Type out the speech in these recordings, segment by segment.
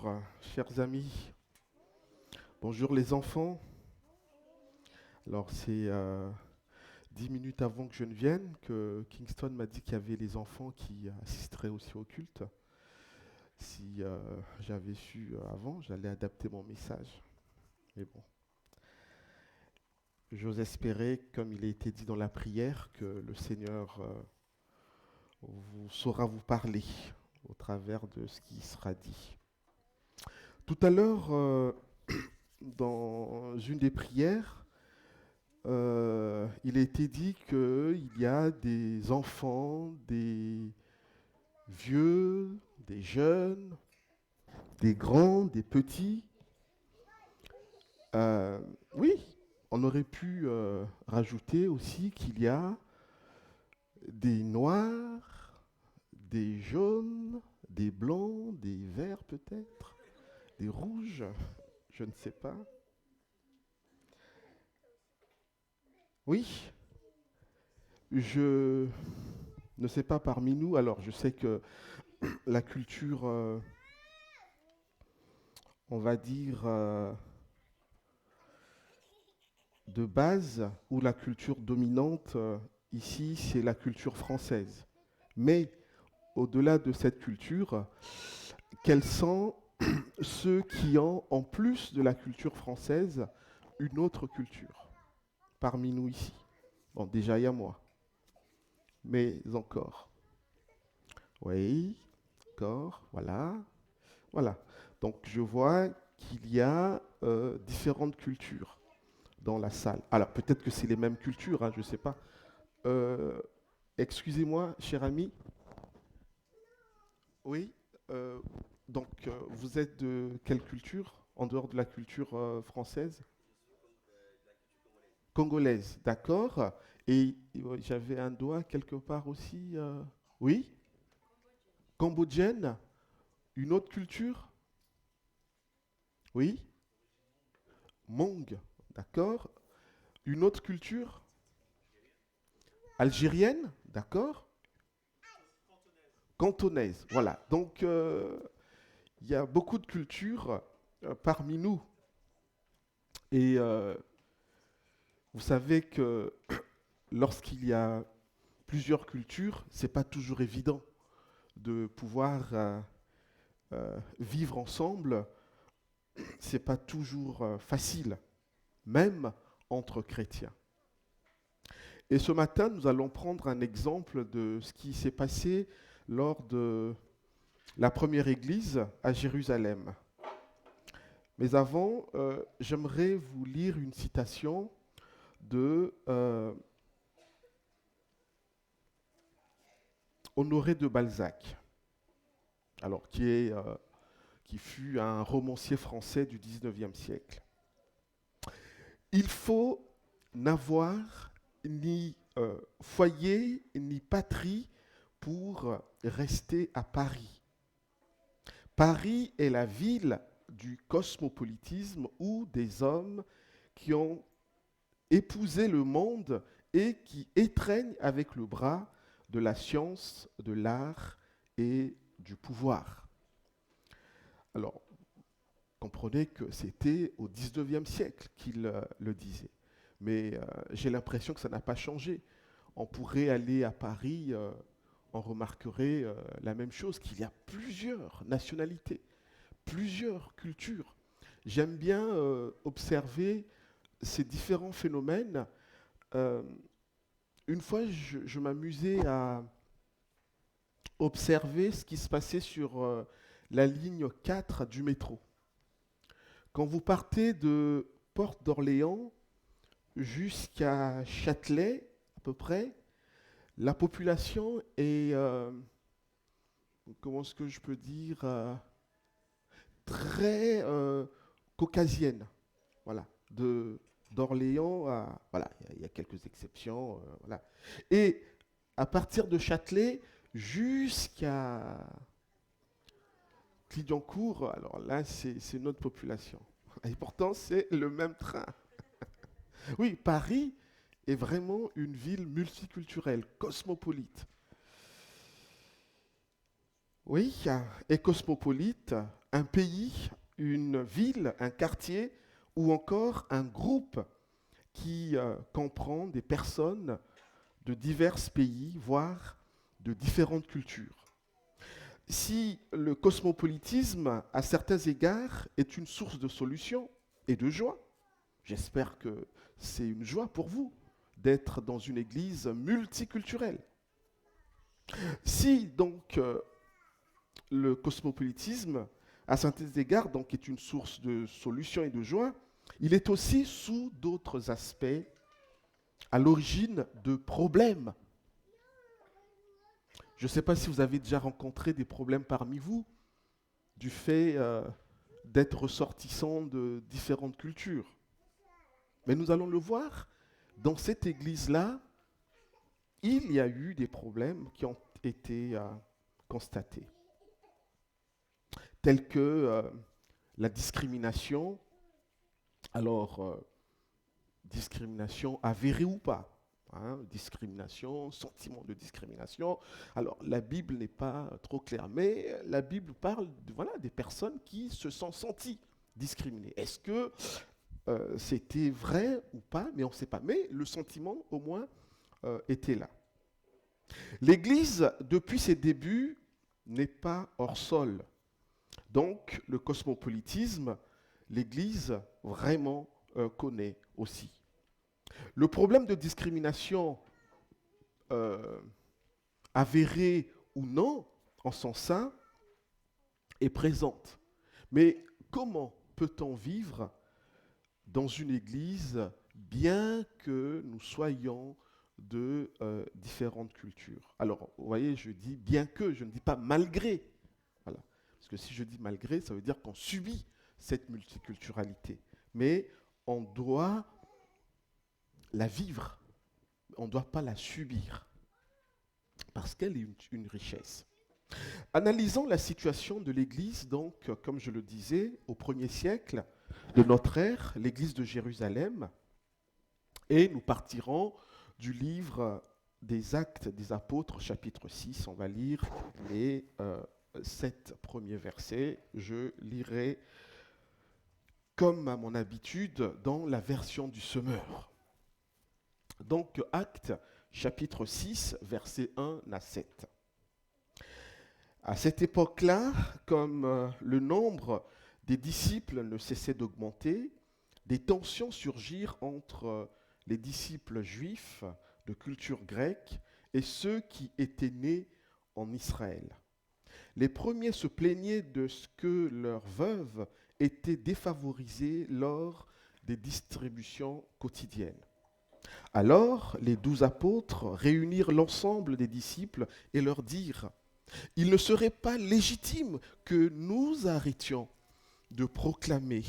Bonjour, chers amis. Bonjour les enfants. Alors c'est 10 minutes avant que je ne vienne que Kingston m'a dit qu'il y avait les enfants qui assisteraient aussi au culte. Si j'avais su avant, j'allais adapter mon message. Mais bon, j'ose espérer, comme il a été dit dans la prière, que le Seigneur saura vous parler au travers de ce qui sera dit. Tout à l'heure, dans une des prières, il a été dit qu'il y a des enfants, des vieux, des jeunes, des grands, des petits. Oui, on aurait pu rajouter aussi qu'il y a des noirs, des jaunes, des blancs, des verts peut-être, des rouges, je ne sais pas. Oui, je ne sais pas parmi nous. Alors, je sais que la culture, on va dire, de base, ou la culture dominante, ici, c'est la culture française. Mais, au-delà de cette culture, quels sont ceux qui ont, en plus de la culture française, une autre culture parmi nous ici? Bon, déjà, il y a moi. Mais encore. Oui, encore, voilà. Voilà. Donc je vois qu'il y a différentes cultures dans la salle. Alors peut-être que c'est les mêmes cultures, hein, je ne sais pas. Euh, Excusez-moi, cher ami. Oui. euh, vous êtes de quelle culture en dehors de la culture française? Congolaise, d'accord. Et j'avais un doigt quelque part aussi. Oui. Cambodgienne. Une autre culture? Oui. Hmong, d'accord. Une autre culture? Algérienne, d'accord. Cantonaise, voilà. Donc, il y a beaucoup de cultures parmi nous. Et vous savez que lorsqu'il y a plusieurs cultures, c'est pas toujours évident de pouvoir vivre ensemble. C'est pas toujours facile, même entre chrétiens. Et ce matin, nous allons prendre un exemple de ce qui s'est passé lors de la première église à Jérusalem. Mais avant, j'aimerais vous lire une citation de Honoré de Balzac, alors qui fut un romancier français du 19e siècle. Il faut n'avoir ni foyer ni patrie pour rester à Paris. Paris est la ville du cosmopolitisme où des hommes qui ont épousé le monde et qui étreignent avec le bras de la science, de l'art et du pouvoir. Alors, comprenez que c'était au 19e siècle qu'il le disait. Mais j'ai l'impression que ça n'a pas changé. On pourrait aller à Paris, on remarquerait la même chose, qu'il y a plusieurs nationalités, plusieurs cultures. J'aime bien observer ces différents phénomènes. Euh, une fois, je m'amusais à observer ce qui se passait sur la ligne 4 du métro. Quand vous partez de Porte d'Orléans jusqu'à Châtelet, à peu près, la population est, comment est-ce que je peux dire, très caucasienne. Voilà, d'Orléans à... Voilà, il y a quelques exceptions. Voilà. Et à partir de Châtelet jusqu'à Clignancourt, alors là, c'est notre population. Et pourtant, c'est le même train. Oui, Paris est vraiment une ville multiculturelle, cosmopolite. Oui, et cosmopolite, un pays, une ville, un quartier ou encore un groupe qui comprend des personnes de divers pays, voire de différentes cultures. Si le cosmopolitisme, à certains égards, est une source de solution et de joie, j'espère que c'est une joie pour vous d'être dans une église multiculturelle. Si donc le cosmopolitisme, à certains égards, donc, est une source de solution et de joie, il est aussi, sous d'autres aspects, à l'origine de problèmes. Je ne sais pas si vous avez déjà rencontré des problèmes parmi vous du fait d'être ressortissants de différentes cultures. Mais nous allons le voir, dans cette église-là, il y a eu des problèmes qui ont été constatés, tels que la discrimination, alors discrimination avérée ou pas, discrimination, sentiment de discrimination. Alors la Bible n'est pas trop claire, mais la Bible parle des personnes qui se sont senties discriminées. Est-ce que c'était vrai ou pas? Mais on ne sait pas. Mais le sentiment, au moins, était là. L'Église, depuis ses débuts, n'est pas hors sol. Donc, le cosmopolitisme, l'Église vraiment connaît aussi. Le problème de discrimination avérée ou non en son sein est présente. Mais comment peut-on vivre dans une Église bien que nous soyons de différentes cultures? Alors, vous voyez, je dis bien que, je ne dis pas malgré. Voilà. Parce que si je dis malgré, ça veut dire qu'on subit cette multiculturalité. Mais on doit la vivre. On ne doit pas la subir. Parce qu'elle est une richesse. Analysons la situation de l'Église, donc, comme je le disais, au 1er siècle de notre ère, l'Église de Jérusalem. Et nous partirons du livre des Actes des Apôtres, chapitre 6. On va lire les 7 premiers versets. Je lirai, comme à mon habitude, dans la version du Semeur. Donc, Actes, chapitre 6, versets 1 à 7. À cette époque-là, comme le nombre des disciples ne cessait d'augmenter, des tensions surgirent entre les disciples juifs de culture grecque et ceux qui étaient nés en Israël. Les premiers se plaignaient de ce que leurs veuves étaient défavorisées lors des distributions quotidiennes. Alors, les 12 apôtres réunirent l'ensemble des disciples et leur dirent: « Il ne serait pas légitime que nous arrêtions de proclamer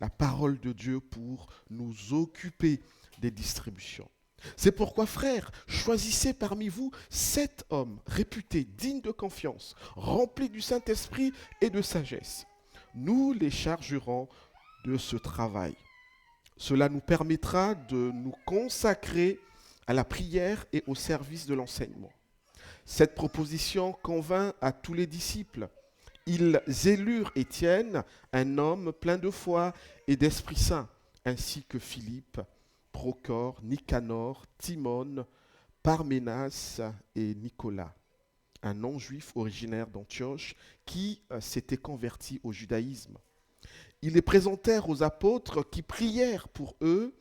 la parole de Dieu pour nous occuper des distributions. C'est pourquoi, frères, choisissez parmi vous 7 hommes réputés, dignes de confiance, remplis du Saint-Esprit et de sagesse. Nous les chargerons de ce travail. Cela nous permettra de nous consacrer à la prière et au service de l'enseignement. » Cette proposition convint à tous les disciples. Ils élurent Étienne, un homme plein de foi et d'Esprit Saint, ainsi que Philippe, Procor, Nicanor, Timon, Parménas et Nicolas, un non-juif originaire d'Antioche qui s'était converti au judaïsme. Ils les présentèrent aux apôtres qui prièrent pour eux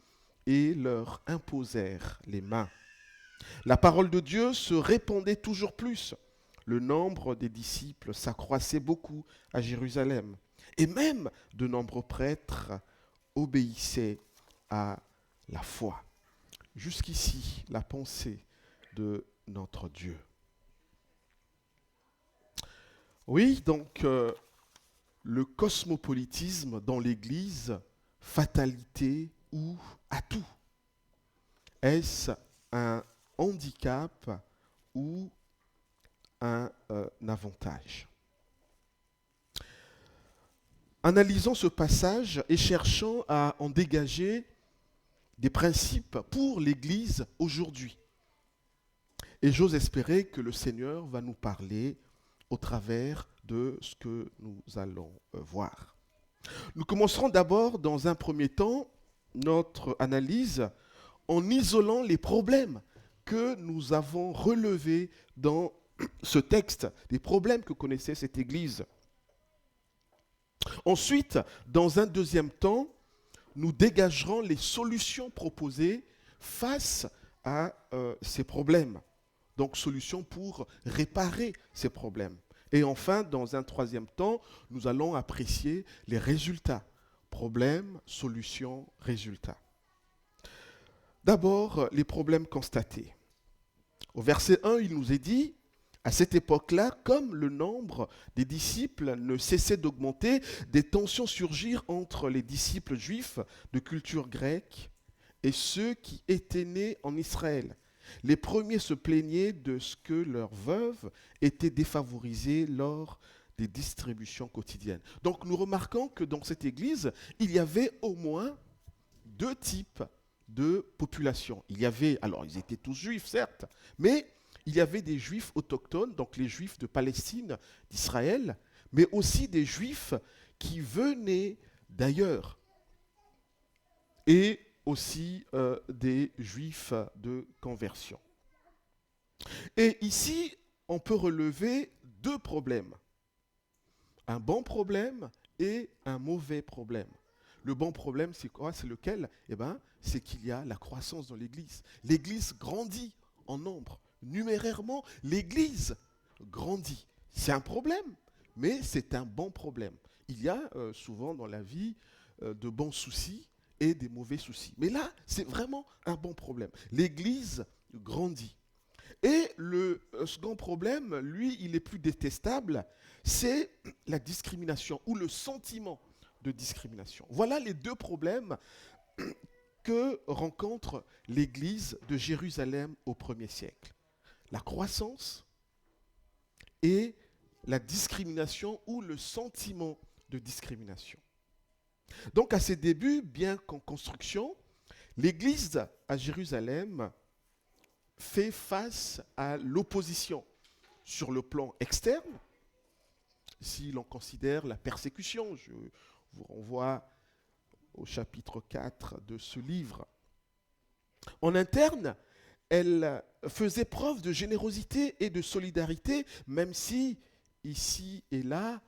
et leur imposèrent les mains. La parole de Dieu se répandait toujours plus. Le nombre des disciples s'accroissait beaucoup à Jérusalem. Et même de nombreux prêtres obéissaient à la foi. Jusqu'ici, la pensée de notre Dieu. Oui, donc, le cosmopolitisme dans l'Église, fatalité ou atout? Est-ce un handicap ou un avantage? Analysons ce passage et cherchons à en dégager des principes pour l'Église aujourd'hui. Et j'ose espérer que le Seigneur va nous parler au travers de ce que nous allons voir. Nous commencerons d'abord, dans un premier temps, notre analyse en isolant les problèmes que nous avons relevés dans ce texte, les problèmes que connaissait cette Église. Ensuite, dans un deuxième temps, nous dégagerons les solutions proposées face à ces problèmes. Donc, solutions pour réparer ces problèmes. Et enfin, dans un troisième temps, nous allons apprécier les résultats. Problèmes, solutions, résultats. D'abord, les problèmes constatés. Au verset 1, il nous est dit, à cette époque-là, comme le nombre des disciples ne cessait d'augmenter, des tensions surgirent entre les disciples juifs de culture grecque et ceux qui étaient nés en Israël. Les premiers se plaignaient de ce que leurs veuves étaient défavorisées lors des distributions quotidiennes. Donc nous remarquons que dans cette église, il y avait au moins deux types de population. Il y avait, alors ils étaient tous juifs certes, mais il y avait des juifs autochtones, donc les juifs de Palestine, d'Israël, mais aussi des juifs qui venaient d'ailleurs. Et aussi des juifs de conversion. Et ici, on peut relever deux problèmes. Un bon problème et un mauvais problème. Le bon problème, c'est quoi? C'est lequel? Eh bien, c'est qu'il y a la croissance dans l'Église. L'Église grandit en nombre. Numérairement, l'Église grandit. C'est un problème, mais c'est un bon problème. Il y a souvent dans la vie de bons soucis et des mauvais soucis. Mais là, c'est vraiment un bon problème. L'Église grandit. Et le second problème, lui, il est plus détestable, c'est la discrimination ou le sentiment de discrimination. Voilà les deux problèmes que rencontre l'Église de Jérusalem au 1er siècle. La croissance et la discrimination ou le sentiment de discrimination. Donc à ses débuts, bien qu'en construction, l'Église à Jérusalem fait face à l'opposition sur le plan externe, si l'on considère la persécution. Je vous renvoie au chapitre 4 de ce livre. En interne, elle faisait preuve de générosité et de solidarité, même si ici et là,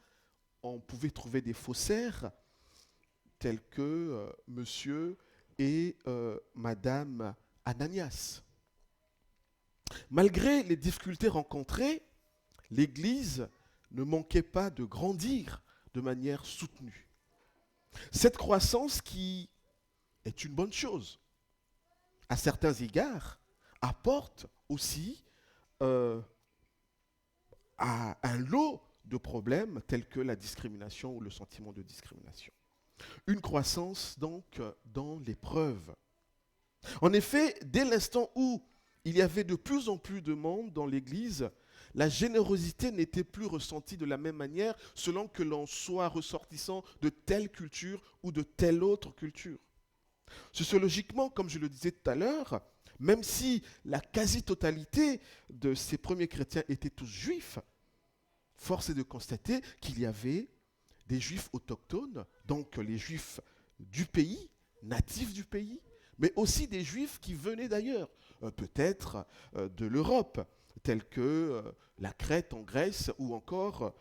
on pouvait trouver des faussaires tels que monsieur et madame Ananias. Malgré les difficultés rencontrées, l'Église ne manquait pas de grandir de manière soutenue. Cette croissance qui est une bonne chose, à certains égards, apporte aussi à un lot de problèmes tels que la discrimination ou le sentiment de discrimination. Une croissance donc dans l'épreuve. En effet, dès l'instant où il y avait de plus en plus de monde dans l'Église, la générosité n'était plus ressentie de la même manière selon que l'on soit ressortissant de telle culture ou de telle autre culture. Sociologiquement, comme je le disais tout à l'heure, même si la quasi-totalité de ces premiers chrétiens étaient tous juifs, force est de constater qu'il y avait des juifs autochtones, donc les juifs du pays, natifs du pays, mais aussi des juifs qui venaient d'ailleurs, peut-être de l'Europe, tels que la Crète en Grèce ou encore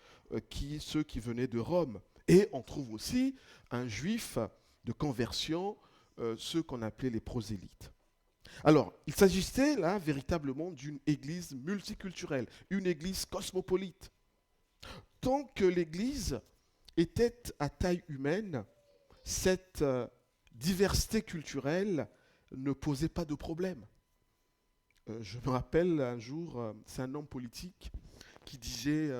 ceux qui venaient de Rome. Et on trouve aussi un juif de conversion, ceux qu'on appelait les prosélytes. Alors, il s'agissait là véritablement d'une église multiculturelle, une église cosmopolite. Tant que l'église était à taille humaine, cette diversité culturelle ne posait pas de problème. Je me rappelle un jour, c'est un homme politique qui disait,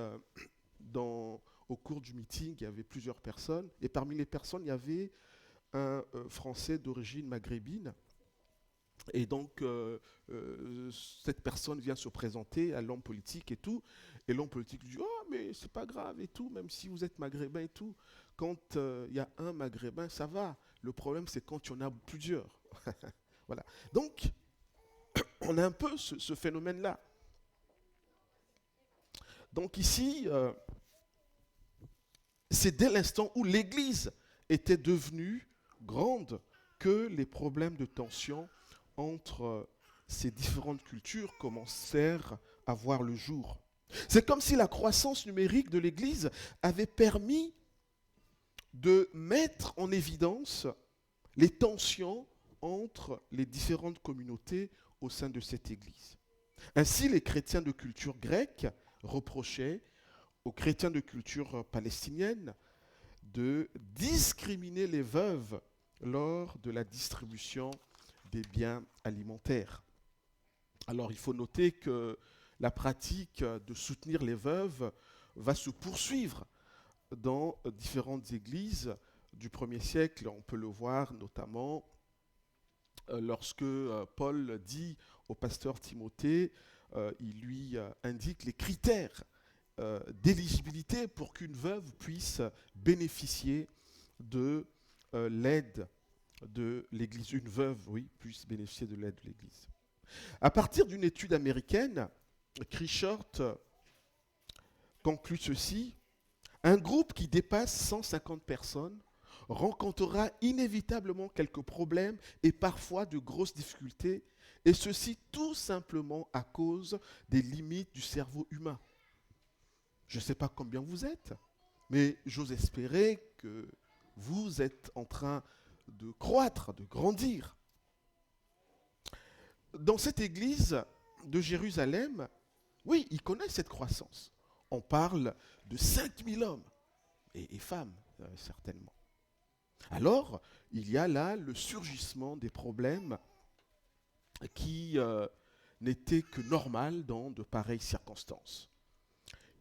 au cours du meeting, il y avait plusieurs personnes, et parmi les personnes, il y avait un Français d'origine maghrébine. Et donc, cette personne vient se présenter à l'homme politique et tout. Et l'homme politique lui dit « Oh, mais c'est pas grave et tout, même si vous êtes maghrébin et tout. Quand il y a un maghrébin, ça va. Le problème, c'est quand il y en a plusieurs. » Voilà. Donc, on a un peu ce phénomène-là. Donc ici, c'est dès l'instant où l'Église était devenue grande que les problèmes de tension entre ces différentes cultures commencèrent à voir le jour. C'est comme si la croissance numérique de l'Église avait permis de mettre en évidence les tensions entre les différentes communautés au sein de cette Église. Ainsi, les chrétiens de culture grecque reprochaient aux chrétiens de culture palestinienne de discriminer les veuves lors de la distribution des biens alimentaires. Alors, il faut noter que la pratique de soutenir les veuves va se poursuivre dans différentes églises du 1er siècle. On peut le voir notamment lorsque Paul dit au pasteur Timothée, il lui indique les critères d'éligibilité pour qu'une veuve puisse bénéficier de l'aide de l'Église. Une veuve, oui, puisse bénéficier de l'aide de l'Église. À partir d'une étude américaine, Chrishort conclut ceci: un groupe qui dépasse 150 personnes rencontrera inévitablement quelques problèmes et parfois de grosses difficultés, et ceci tout simplement à cause des limites du cerveau humain. Je ne sais pas combien vous êtes, mais j'ose espérer que vous êtes en train de croître, de grandir. Dans cette église de Jérusalem, oui, ils connaissent cette croissance. On parle de 5000 hommes et femmes, certainement. Alors, il y a là le surgissement des problèmes qui n'étaient que normal dans de pareilles circonstances.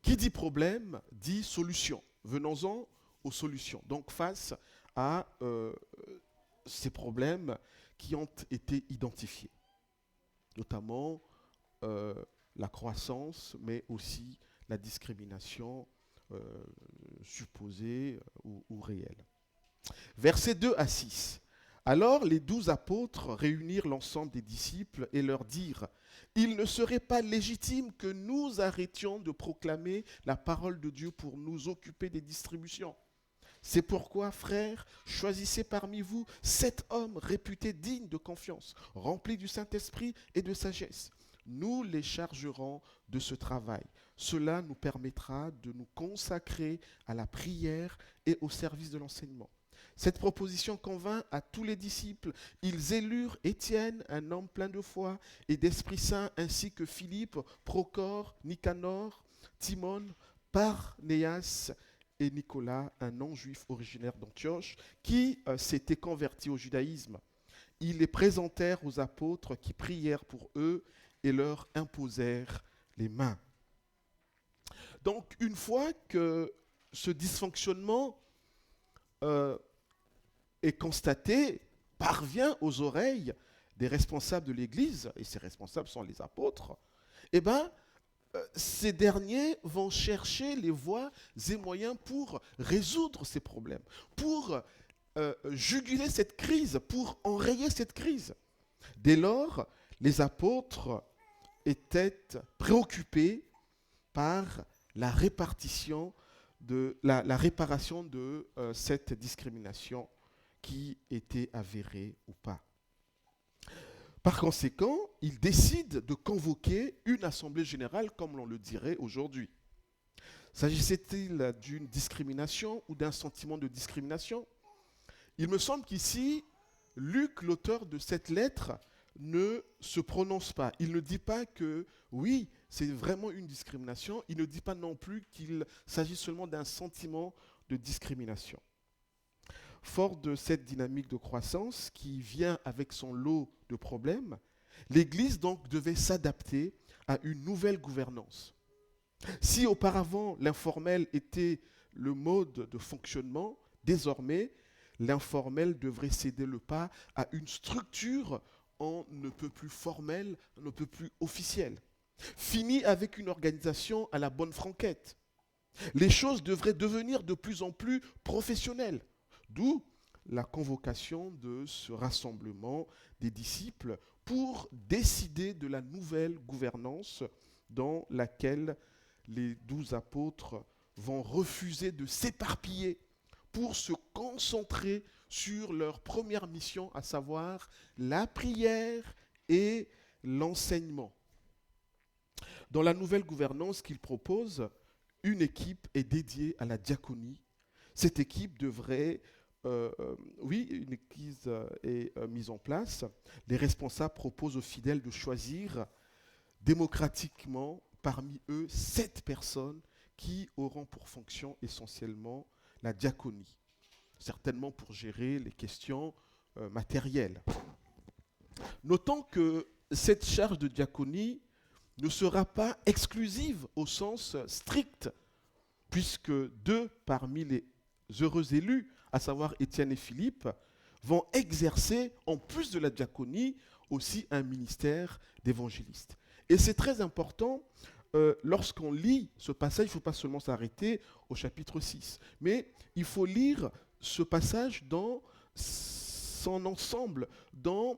Qui dit problème dit solution. Venons-en aux solutions. Donc, face à ces problèmes qui ont été identifiés, notamment la croissance, mais aussi la discrimination supposée ou réelle. Versets 2 à 6. Alors les 12 apôtres réunirent l'ensemble des disciples et leur dirent: il ne serait pas légitime que nous arrêtions de proclamer la parole de Dieu pour nous occuper des distributions. C'est pourquoi, frères, choisissez parmi vous 7 hommes réputés dignes de confiance, remplis du Saint-Esprit et de sagesse. Nous les chargerons de ce travail. Cela nous permettra de nous consacrer à la prière et au service de l'enseignement. Cette proposition convint à tous les disciples. Ils élurent Étienne, un homme plein de foi et d'Esprit Saint, ainsi que Philippe, Procore, Nicanor, Timon, Parnéas et Nicolas, un non-juif originaire d'Antioche, qui s'était converti au judaïsme. Ils les présentèrent aux apôtres qui prièrent pour eux et leur imposèrent les mains. Donc, une fois que ce dysfonctionnement est constaté, parvient aux oreilles des responsables de l'Église, et ces responsables sont les apôtres, eh bien, ces derniers vont chercher les voies et moyens pour résoudre ces problèmes, pour juguler cette crise, pour enrayer cette crise. Dès lors, les apôtres étaient préoccupés par la réparation de cette discrimination qui était avérée ou pas. Par conséquent, ils décident de convoquer une assemblée générale comme l'on le dirait aujourd'hui. S'agissait-il d'une discrimination ou d'un sentiment de discrimination? Il me semble qu'ici, Luc, l'auteur de cette lettre, ne se prononce pas. Il ne dit pas que, oui, c'est vraiment une discrimination. Il ne dit pas non plus qu'il s'agit seulement d'un sentiment de discrimination. Fort de cette dynamique de croissance qui vient avec son lot de problèmes, l'Église donc devait s'adapter à une nouvelle gouvernance. Si auparavant l'informel était le mode de fonctionnement, désormais l'informel devrait céder le pas à une structure on ne peut plus formelle, on ne peut plus officielle. Fini avec une organisation à la bonne franquette. Les choses devraient devenir de plus en plus professionnelles. D'où la convocation de ce rassemblement des disciples pour décider de la nouvelle gouvernance dans laquelle les 12 apôtres vont refuser de s'éparpiller pour se concentrer sur leur première mission, à savoir la prière et l'enseignement. Dans la nouvelle gouvernance qu'il propose, une équipe est dédiée à la diaconie. Cette équipe devrait, une église est mise en place. Les responsables proposent aux fidèles de choisir démocratiquement parmi eux 7 personnes qui auront pour fonction essentiellement la diaconie, certainement pour gérer les questions matérielles. Notons que cette charge de diaconie ne sera pas exclusive au sens strict, puisque 2 parmi les heureux élus, à savoir Étienne et Philippe, vont exercer, en plus de la diaconie, aussi un ministère d'évangéliste. Et c'est très important, lorsqu'on lit ce passage, il ne faut pas seulement s'arrêter au chapitre 6, mais il faut lire ce passage dans son ensemble, en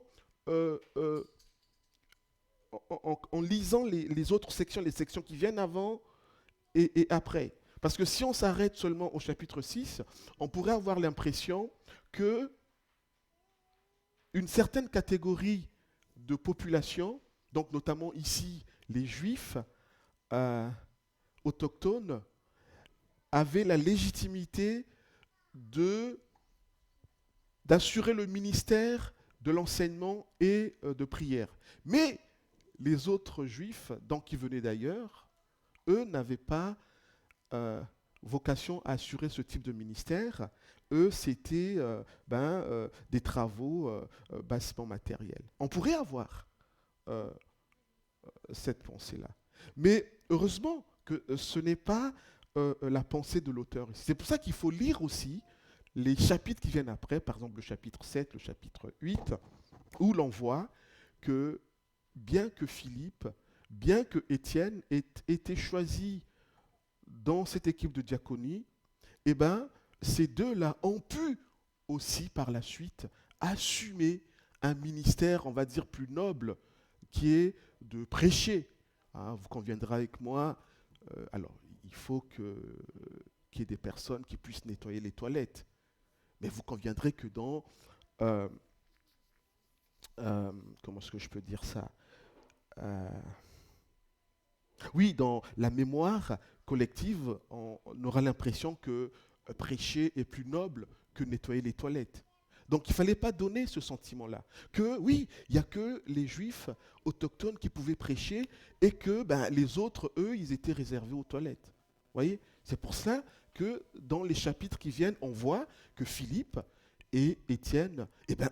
lisant les autres sections, les sections qui viennent avant et après. Parce que si on s'arrête seulement au chapitre 6, on pourrait avoir l'impression que une certaine catégorie de population, donc notamment ici les Juifs autochtones, avaient la légitimité d'assurer le ministère de l'enseignement et de prière. Mais les autres Juifs, donc qui venaient d'ailleurs, eux n'avaient pas vocation à assurer ce type de ministère. Eux, c'était des travaux bassement matériels. On pourrait avoir cette pensée-là. Mais heureusement que ce n'est pas la pensée de l'auteur. C'est pour ça qu'il faut lire aussi les chapitres qui viennent après, par exemple le chapitre 7, le chapitre 8, où l'on voit que bien que Philippe, bien que Étienne ait été choisi dans cette équipe de diaconie, eh ben, ces deux-là ont pu aussi par la suite assumer un ministère, on va dire, plus noble, qui est de prêcher. Hein, vous conviendrez avec moi, alors il faut qu'il y ait des personnes qui puissent nettoyer les toilettes. Mais vous conviendrez que dans... comment est-ce que je peux dire ça oui, dans la mémoire collective, on aura l'impression que prêcher est plus noble que nettoyer les toilettes. Donc il ne fallait pas donner ce sentiment-là. Que oui, il n'y a que les Juifs autochtones qui pouvaient prêcher et que les autres, eux, ils étaient réservés aux toilettes. Vous voyez ? C'est pour ça que dans les chapitres qui viennent, on voit que Philippe et Étienne,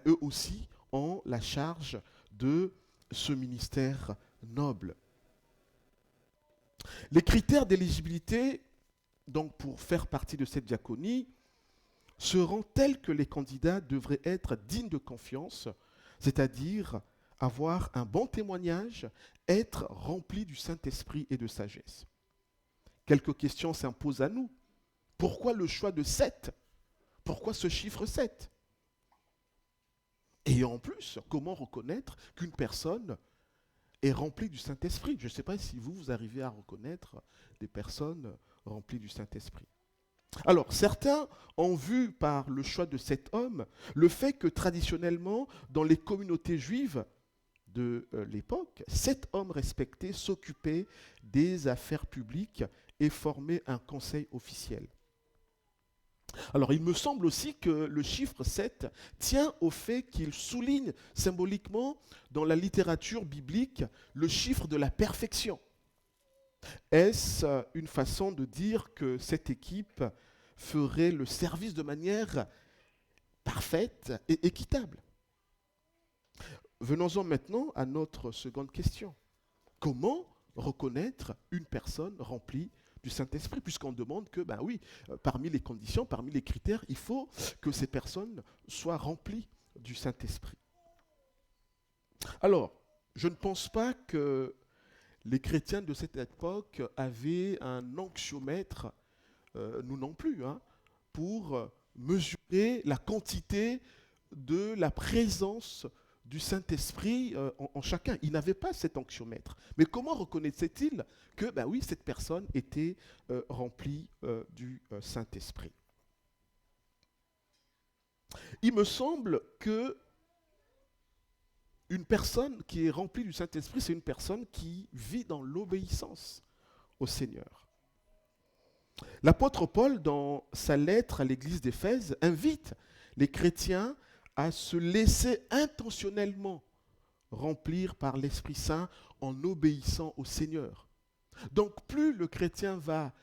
eux aussi, ont la charge de ce ministère noble. Les critères d'éligibilité, donc pour faire partie de cette diaconie, seront tels que les candidats devraient être dignes de confiance, c'est-à-dire avoir un bon témoignage, être remplis du Saint-Esprit et de sagesse. Quelques questions s'imposent à nous. Pourquoi le choix de 7 ? Pourquoi ce chiffre 7 ? Et en plus, comment reconnaître qu'une personne est remplie du Saint-Esprit ? Je ne sais pas si vous arrivez à reconnaître des personnes remplies du Saint-Esprit. Alors, certains ont vu par le choix de cet homme le fait que traditionnellement, dans les communautés juives de l'époque, 7 hommes respectés s'occupaient des affaires publiques et formaient un conseil officiel. Alors, il me semble aussi que le chiffre 7 tient au fait qu'il souligne symboliquement dans la littérature biblique le chiffre de la perfection. Est-ce une façon de dire que cette équipe ferait le service de manière parfaite et équitable ? Venons-en maintenant à notre seconde question. Comment reconnaître une personne remplie du Saint-Esprit, puisqu'on demande que, parmi les conditions, parmi les critères, il faut que ces personnes soient remplies du Saint-Esprit. Alors, je ne pense pas que les chrétiens de cette époque avaient un anxiomètre, nous non plus, pour mesurer la quantité de la présence du Saint-Esprit en chacun. Il n'avait pas cet onction-maître. Mais comment reconnaissait-il que, ben oui, cette personne était remplie du Saint-Esprit? Il me semble que une personne qui est remplie du Saint-Esprit, c'est une personne qui vit dans l'obéissance au Seigneur. L'apôtre Paul, dans sa lettre à l'église d'Éphèse, invite les chrétiens à se laisser intentionnellement remplir par l'Esprit Saint en obéissant au Seigneur. Donc plus le chrétien va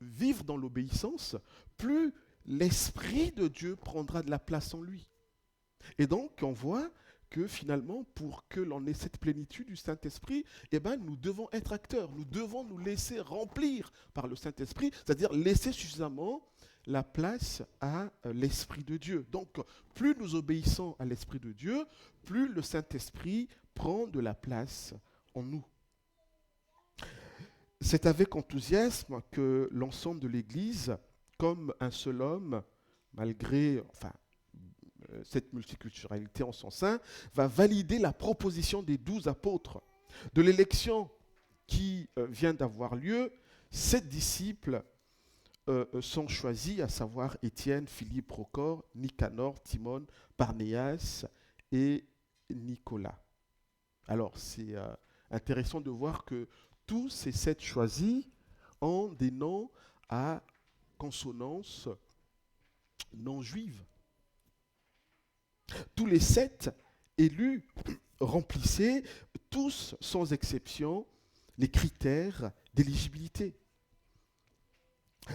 vivre dans l'obéissance, plus l'Esprit de Dieu prendra de la place en lui. Et donc on voit que finalement, pour que l'on ait cette plénitude du Saint-Esprit, eh ben, nous devons être acteurs, nous devons nous laisser remplir par le Saint-Esprit, c'est-à-dire laisser suffisamment la place à l'Esprit de Dieu. Donc, plus nous obéissons à l'Esprit de Dieu, plus le Saint-Esprit prend de la place en nous. C'est avec enthousiasme que l'ensemble de l'Église, comme un seul homme, malgré cette multiculturalité en son sein, va valider la proposition des 12 apôtres. De l'élection qui vient d'avoir lieu, 7 disciples sont choisis, à savoir Étienne, Philippe, Procore, Nicanor, Timon, Parnéas et Nicolas. Alors, c'est intéressant de voir que tous ces 7 choisis ont des noms à consonance non juive. Tous les 7 élus remplissaient, tous sans exception, les critères d'éligibilité.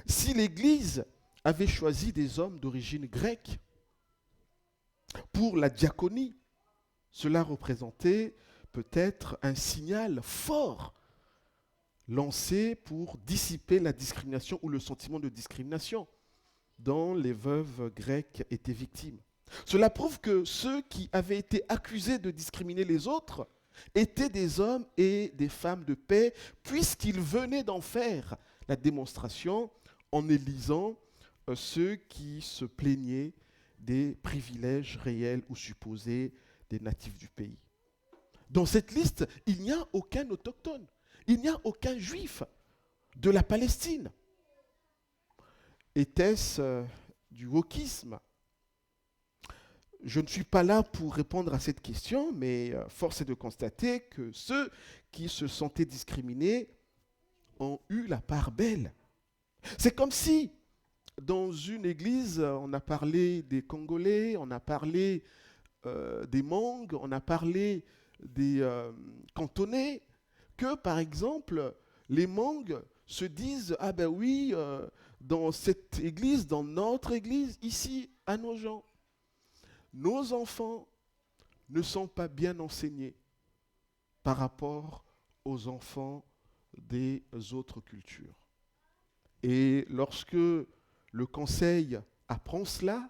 Si l'Église avait choisi des hommes d'origine grecque pour la diaconie, cela représentait peut-être un signal fort lancé pour dissiper la discrimination ou le sentiment de discrimination dont les veuves grecques étaient victimes. Cela prouve que ceux qui avaient été accusés de discriminer les autres étaient des hommes et des femmes de paix, puisqu'ils venaient d'en faire la démonstration en élisant ceux qui se plaignaient des privilèges réels ou supposés des natifs du pays. Dans cette liste, il n'y a aucun autochtone, il n'y a aucun juif de la Palestine. Était-ce du wokisme? Je ne suis pas là pour répondre à cette question, mais force est de constater que ceux qui se sentaient discriminés ont eu la part belle. C'est comme si, dans une église, on a parlé des Congolais, on a parlé des Hmongs, on a parlé des Cantonais, que par exemple, les Hmongs se disent « Ah ben oui, dans cette église, dans notre église, ici, à nos gens, nos enfants ne sont pas bien enseignés par rapport aux enfants des autres cultures. » Et lorsque le conseil apprend cela,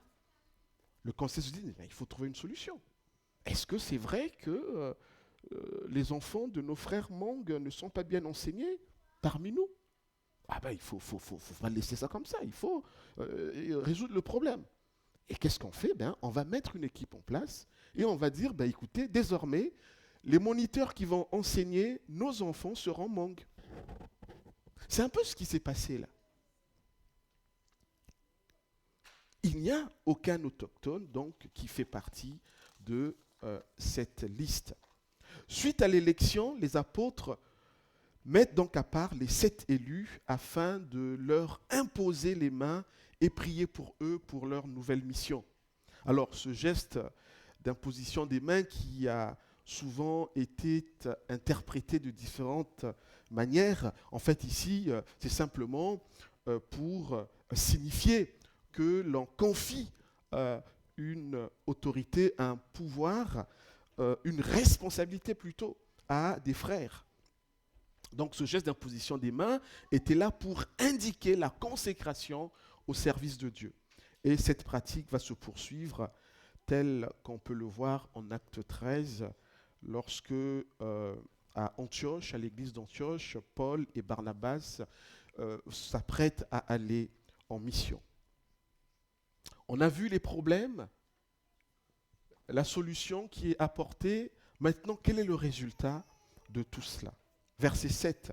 le conseil se dit, il faut trouver une solution. Est-ce que c'est vrai que les enfants de nos frères Hmong ne sont pas bien enseignés parmi nous? Ah ben, il faut pas laisser ça comme ça, il faut résoudre le problème. Et qu'est-ce qu'on fait? On va mettre une équipe en place et on va dire, écoutez, désormais, les moniteurs qui vont enseigner nos enfants seront Hmong. C'est un peu ce qui s'est passé là. Il n'y a aucun autochtone donc qui fait partie de cette liste. Suite à l'élection, les apôtres mettent donc à part les 7 élus afin de leur imposer les mains et prier pour eux pour leur nouvelle mission. Alors ce geste d'imposition des mains qui a souvent été interprété de différentes manières, en fait ici c'est simplement pour signifier que l'on confie une autorité, un pouvoir, une responsabilité plutôt à des frères. Donc ce geste d'imposition des mains était là pour indiquer la consécration au service de Dieu. Et cette pratique va se poursuivre telle qu'on peut le voir en Acte 13, lorsque à Antioche, à l'église d'Antioche, Paul et Barnabas s'apprêtent à aller en mission. On a vu les problèmes la solution qui est apportée. Maintenant, quel est le résultat de tout cela? Verset 7.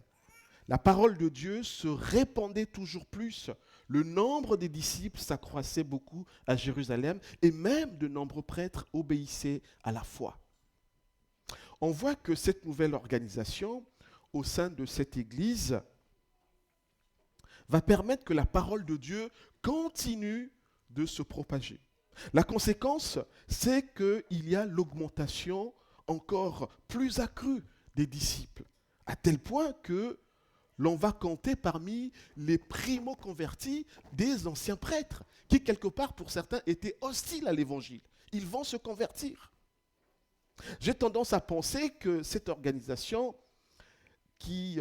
La parole de Dieu se répandait toujours plus. Le nombre des disciples s'accroissait beaucoup à Jérusalem et même de nombreux prêtres obéissaient à la foi. On voit que cette nouvelle organisation au sein de cette église va permettre que la parole de Dieu continue de se propager. La conséquence, c'est qu'il y a l'augmentation encore plus accrue des disciples, à tel point que l'on va compter parmi les primo-convertis des anciens prêtres, qui quelque part pour certains étaient hostiles à l'évangile. Ils vont se convertir. J'ai tendance à penser que cette organisation qui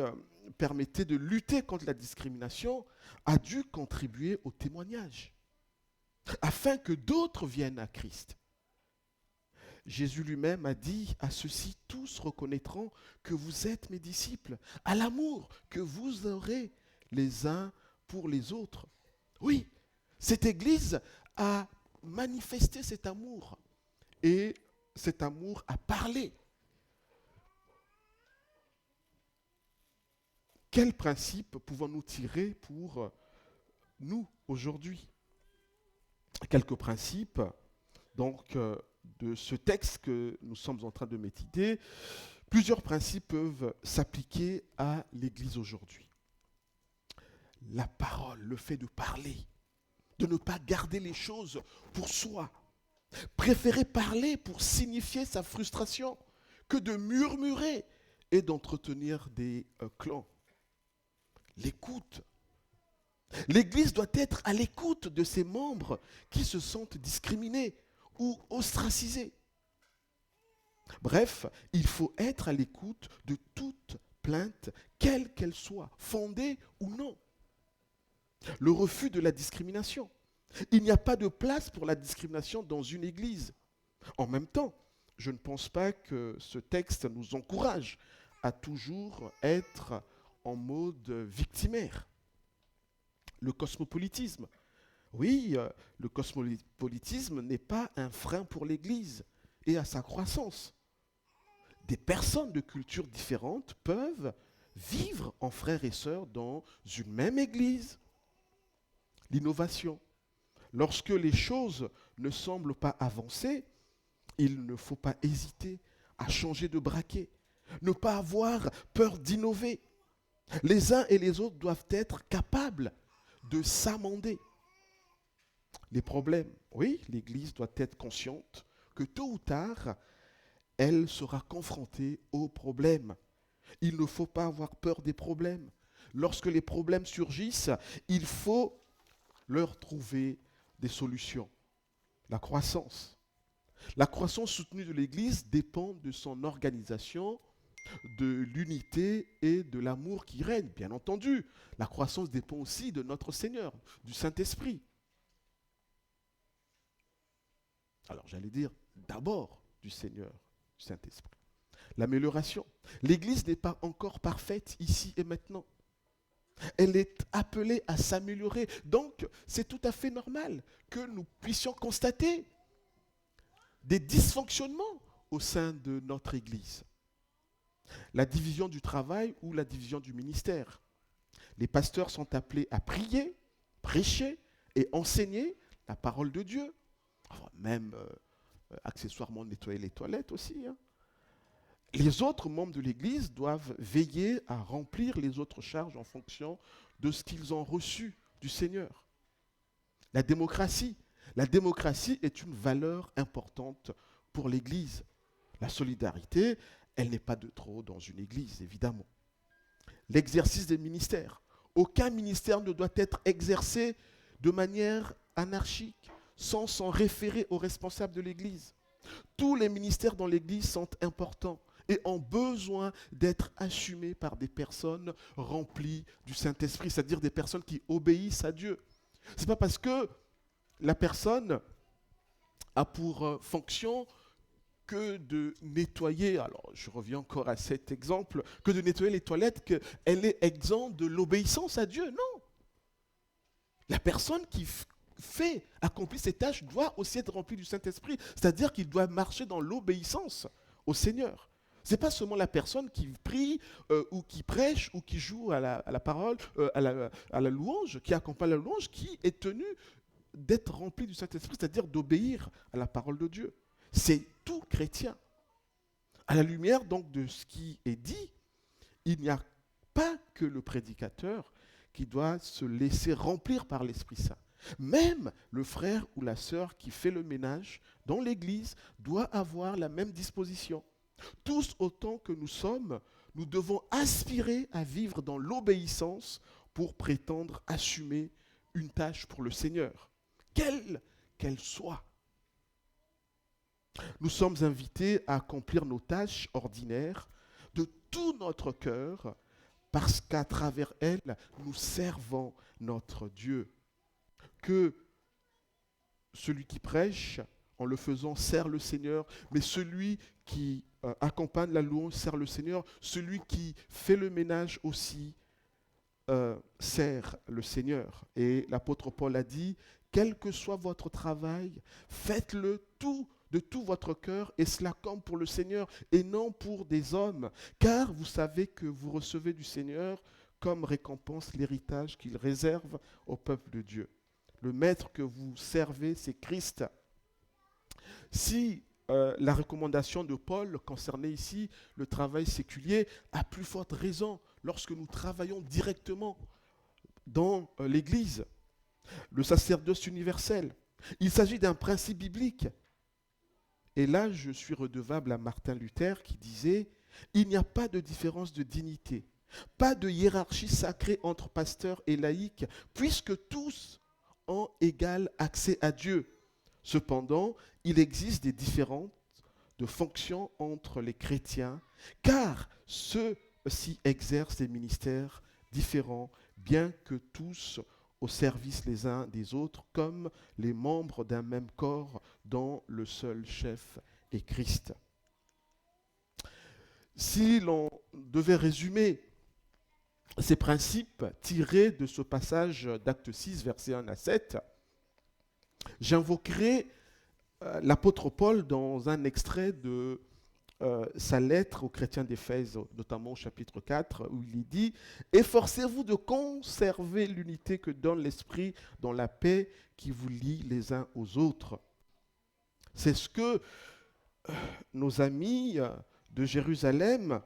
permettait de lutter contre la discrimination a dû contribuer au témoignage, afin que d'autres viennent à Christ. Jésus lui-même a dit: à ceux-ci tous reconnaîtront que vous êtes mes disciples, à l'amour que vous aurez les uns pour les autres. Oui, cette Église a manifesté cet amour et cet amour a parlé. Quels principes pouvons-nous tirer pour nous aujourd'hui? Quelques principes donc de ce texte que nous sommes en train de méditer. Plusieurs principes peuvent s'appliquer à l'Église aujourd'hui. La parole, le fait de parler, de ne pas garder les choses pour soi, préférer parler pour signifier sa frustration que de murmurer et d'entretenir des clans. L'écoute. L'Église doit être à l'écoute de ses membres qui se sentent discriminés ou ostracisés. Bref, il faut être à l'écoute de toute plainte, quelle qu'elle soit, fondée ou non. Le refus de la discrimination. Il n'y a pas de place pour la discrimination dans une Église. En même temps, je ne pense pas que ce texte nous encourage à toujours être en mode victimaire. Le cosmopolitisme. Oui, le cosmopolitisme n'est pas un frein pour l'Église et à sa croissance. Des personnes de cultures différentes peuvent vivre en frères et sœurs dans une même Église. L'innovation. Lorsque les choses ne semblent pas avancer, il ne faut pas hésiter à changer de braquet, ne pas avoir peur d'innover. Les uns et les autres doivent être capables de s'amender. Les problèmes, oui, l'Église doit être consciente que tôt ou tard, elle sera confrontée aux problèmes. Il ne faut pas avoir peur des problèmes. Lorsque les problèmes surgissent, il faut leur trouver des solutions. La croissance. La croissance soutenue de l'Église dépend de son organisation, de l'unité et de l'amour qui règne. Bien entendu, la croissance dépend aussi de notre Seigneur, du Saint-Esprit. Alors j'allais dire d'abord du Seigneur, du Saint-Esprit. L'amélioration. L'Église n'est pas encore parfaite ici et maintenant. Elle est appelée à s'améliorer. Donc, c'est tout à fait normal que nous puissions constater des dysfonctionnements au sein de notre Église. La division du travail ou la division du ministère. Les pasteurs sont appelés à prier, prêcher et enseigner la parole de Dieu. Enfin, même accessoirement nettoyer les toilettes aussi. Les autres membres de l'Église doivent veiller à remplir les autres charges en fonction de ce qu'ils ont reçu du Seigneur. La démocratie. La démocratie est une valeur importante pour l'Église. La solidarité, elle n'est pas de trop dans une Église, évidemment. L'exercice des ministères. Aucun ministère ne doit être exercé de manière anarchique, sans s'en référer aux responsables de l'Église. Tous les ministères dans l'Église sont importants et ont besoin d'être assumés par des personnes remplies du Saint-Esprit, c'est-à-dire des personnes qui obéissent à Dieu. Ce n'est pas parce que la personne a pour fonction que de nettoyer, alors je reviens encore à cet exemple, que de nettoyer les toilettes, qu'elle est exempte de l'obéissance à Dieu. Non. La personne qui accomplit ses tâches, doit aussi être rempli du Saint-Esprit. C'est-à-dire qu'il doit marcher dans l'obéissance au Seigneur. Ce n'est pas seulement la personne qui prie ou qui prêche ou qui joue à la parole, à la louange, qui accompagne la louange, qui est tenu d'être rempli du Saint-Esprit, c'est-à-dire d'obéir à la parole de Dieu. C'est tout chrétien. À la lumière donc de ce qui est dit, il n'y a pas que le prédicateur qui doit se laisser remplir par l'Esprit Saint. Même le frère ou la sœur qui fait le ménage dans l'Église doit avoir la même disposition. Tous autant que nous sommes, nous devons aspirer à vivre dans l'obéissance pour prétendre assumer une tâche pour le Seigneur, quelle qu'elle soit. Nous sommes invités à accomplir nos tâches ordinaires de tout notre cœur parce qu'à travers elles, nous servons notre Dieu. Que celui qui prêche, en le faisant, sert le Seigneur, mais celui qui accompagne la louange sert le Seigneur, celui qui fait le ménage aussi sert le Seigneur. Et l'apôtre Paul a dit, quel que soit votre travail, faites-le de tout votre cœur, et cela comme pour le Seigneur, et non pour des hommes, car vous savez que vous recevez du Seigneur comme récompense l'héritage qu'il réserve au peuple de Dieu. Le maître que vous servez, c'est Christ. Si la recommandation de Paul concernait ici le travail séculier, à plus forte raison lorsque nous travaillons directement dans l'Église, le sacerdoce universel. Il s'agit d'un principe biblique. Et là, je suis redevable à Martin Luther qui disait « Il n'y a pas de différence de dignité, pas de hiérarchie sacrée entre pasteurs et laïcs, puisque tous ont égal accès à Dieu. Cependant, il existe des différences de fonctions entre les chrétiens, car ceux-ci exercent des ministères différents, bien que tous au service les uns des autres, comme les membres d'un même corps dont le seul chef est Christ. » Si l'on devait résumer ces principes tirés de ce passage d'Acte 6, versets 1 à 7, j'invoquerai l'apôtre Paul dans un extrait de sa lettre aux chrétiens d'Éphèse, notamment au chapitre 4, où il dit « Efforcez-vous de conserver l'unité que donne l'Esprit dans la paix qui vous lie les uns aux autres. » C'est ce que nos amis de Jérusalem,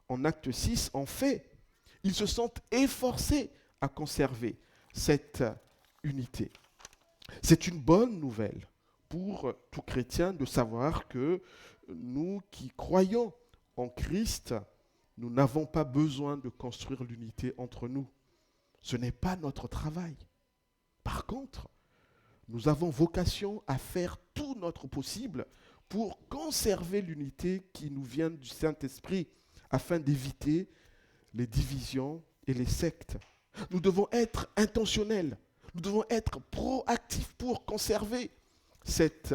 en Acte 6, ont fait. Ils se sont efforcés à conserver cette unité. C'est une bonne nouvelle pour tout chrétien de savoir que nous qui croyons en Christ, nous n'avons pas besoin de construire l'unité entre nous. Ce n'est pas notre travail. Par contre, nous avons vocation à faire tout notre possible pour conserver l'unité qui nous vient du Saint-Esprit afin d'éviter les divisions et les sectes. Nous devons être intentionnels, nous devons être proactifs pour conserver cette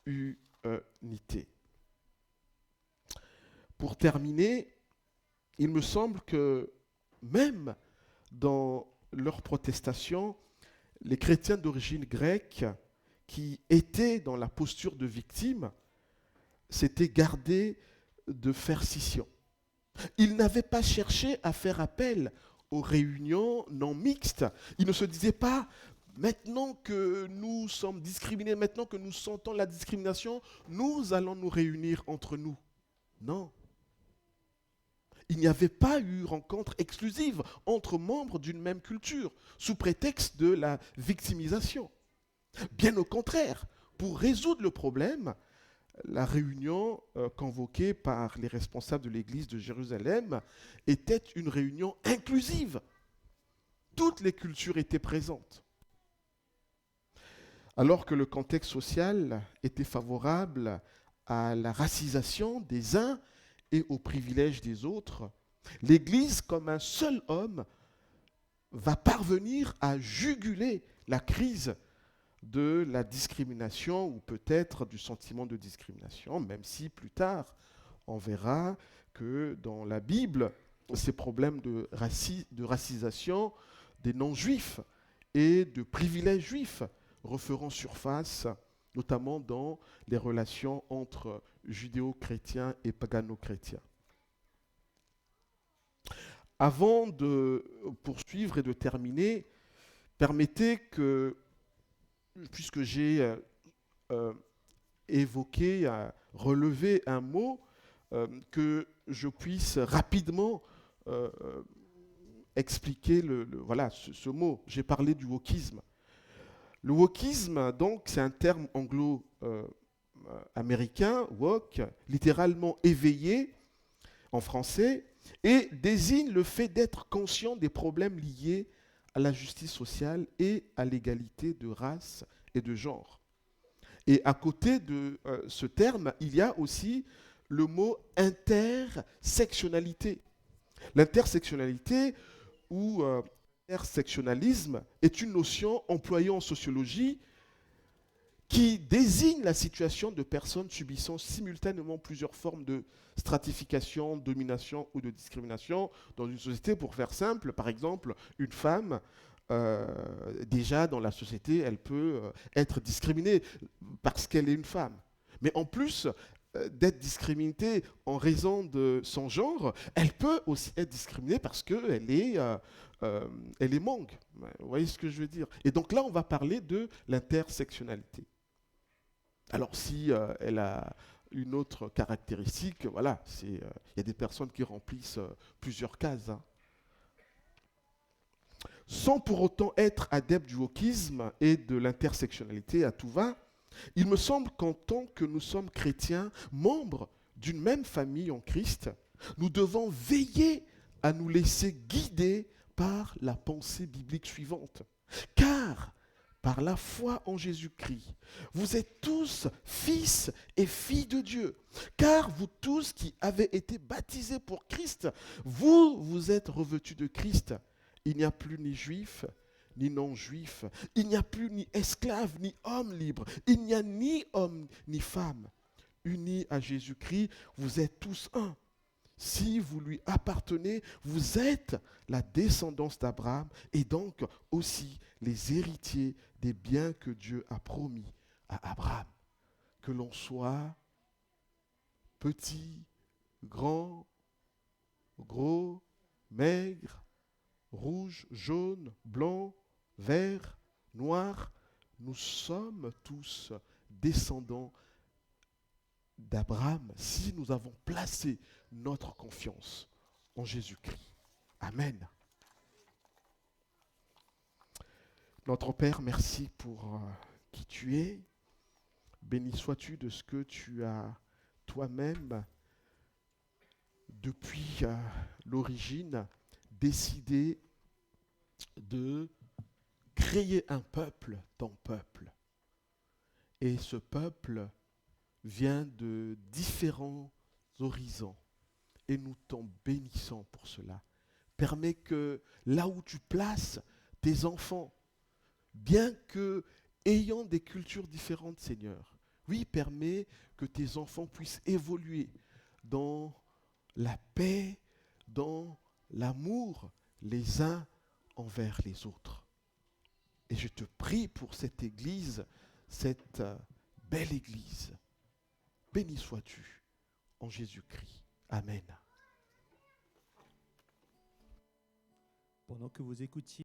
unité. Pour terminer, il me semble que même dans leur protestation, les chrétiens d'origine grecque qui étaient dans la posture de victime s'étaient gardés de faire scission. Ils n'avaient pas cherché à faire appel aux réunions non mixtes. Ils ne se disaient pas, maintenant que nous sommes discriminés, maintenant que nous sentons la discrimination, nous allons nous réunir entre nous. Non. Il n'y avait pas eu rencontre exclusive entre membres d'une même culture, sous prétexte de la victimisation. Bien au contraire, pour résoudre le problème, la réunion convoquée par les responsables de l'église de Jérusalem était une réunion inclusive. Toutes les cultures étaient présentes. Alors que le contexte social était favorable à la racisation des uns et aux privilèges des autres, l'Église, comme un seul homme, va parvenir à juguler la crise de la discrimination ou peut-être du sentiment de discrimination, même si plus tard, on verra que dans la Bible, ces problèmes de racisation des non-juifs et de privilèges juifs referont surface, notamment dans les relations entre judéo-chrétiens et pagano-chrétiens. Avant de poursuivre et de terminer, permettez que, puisque j'ai évoqué, relevé un mot, que je puisse rapidement expliquer voilà, ce mot. J'ai parlé du wokisme. Le wokisme, donc, c'est un terme anglo-américain, wok, littéralement éveillé en français, et désigne le fait d'être conscient des problèmes liés à la justice sociale et à l'égalité de race et de genre. Et à côté de ce terme, il y a aussi le mot intersectionnalité. L'intersectionnalité ou intersectionnalisme est une notion employée en sociologie qui désigne la situation de personnes subissant simultanément plusieurs formes de stratification, domination ou de discrimination dans une société. Pour faire simple, par exemple, une femme, déjà dans la société, elle peut être discriminée parce qu'elle est une femme. Mais en plus d'être discriminée en raison de son genre, elle peut aussi être discriminée parce qu'elle elle est mangue. Vous voyez ce que je veux dire? Et donc là, on va parler de l'intersectionnalité. Alors si elle a une autre caractéristique, voilà, il y a des personnes qui remplissent plusieurs cases. Hein. Sans pour autant être adepte du wokisme et de l'intersectionnalité à tout va, il me semble qu'en tant que nous sommes chrétiens, membres d'une même famille en Christ, nous devons veiller à nous laisser guider par la pensée biblique suivante. Car, par la foi en Jésus-Christ, vous êtes tous fils et filles de Dieu. Car vous tous qui avez été baptisés pour Christ, vous êtes revêtus de Christ. Il n'y a plus ni juif, ni non-juif. Il n'y a plus ni esclave, ni homme libre. Il n'y a ni homme, ni femme. Unis à Jésus-Christ, vous êtes tous un. Si vous lui appartenez, vous êtes la descendance d'Abraham et donc aussi les héritiers des biens que Dieu a promis à Abraham. Que l'on soit petit, grand, gros, maigre, rouge, jaune, blanc, vert, noir, nous sommes tous descendants d'Abraham si nous avons placé notre confiance en Jésus-Christ. Amen. Notre Père, merci pour qui tu es. Béni sois-tu de ce que tu as toi-même, depuis l'origine, décidé de créer un peuple, ton peuple. Et ce peuple vient de différents horizons. Et nous t'en bénissons pour cela. Permets que là où tu places tes enfants, bien que ayant des cultures différentes, Seigneur, oui, permets que tes enfants puissent évoluer dans la paix, dans l'amour les uns envers les autres. Et je te prie pour cette église, cette belle église. Béni sois-tu en Jésus-Christ. Amen. Pendant que vous écoutiez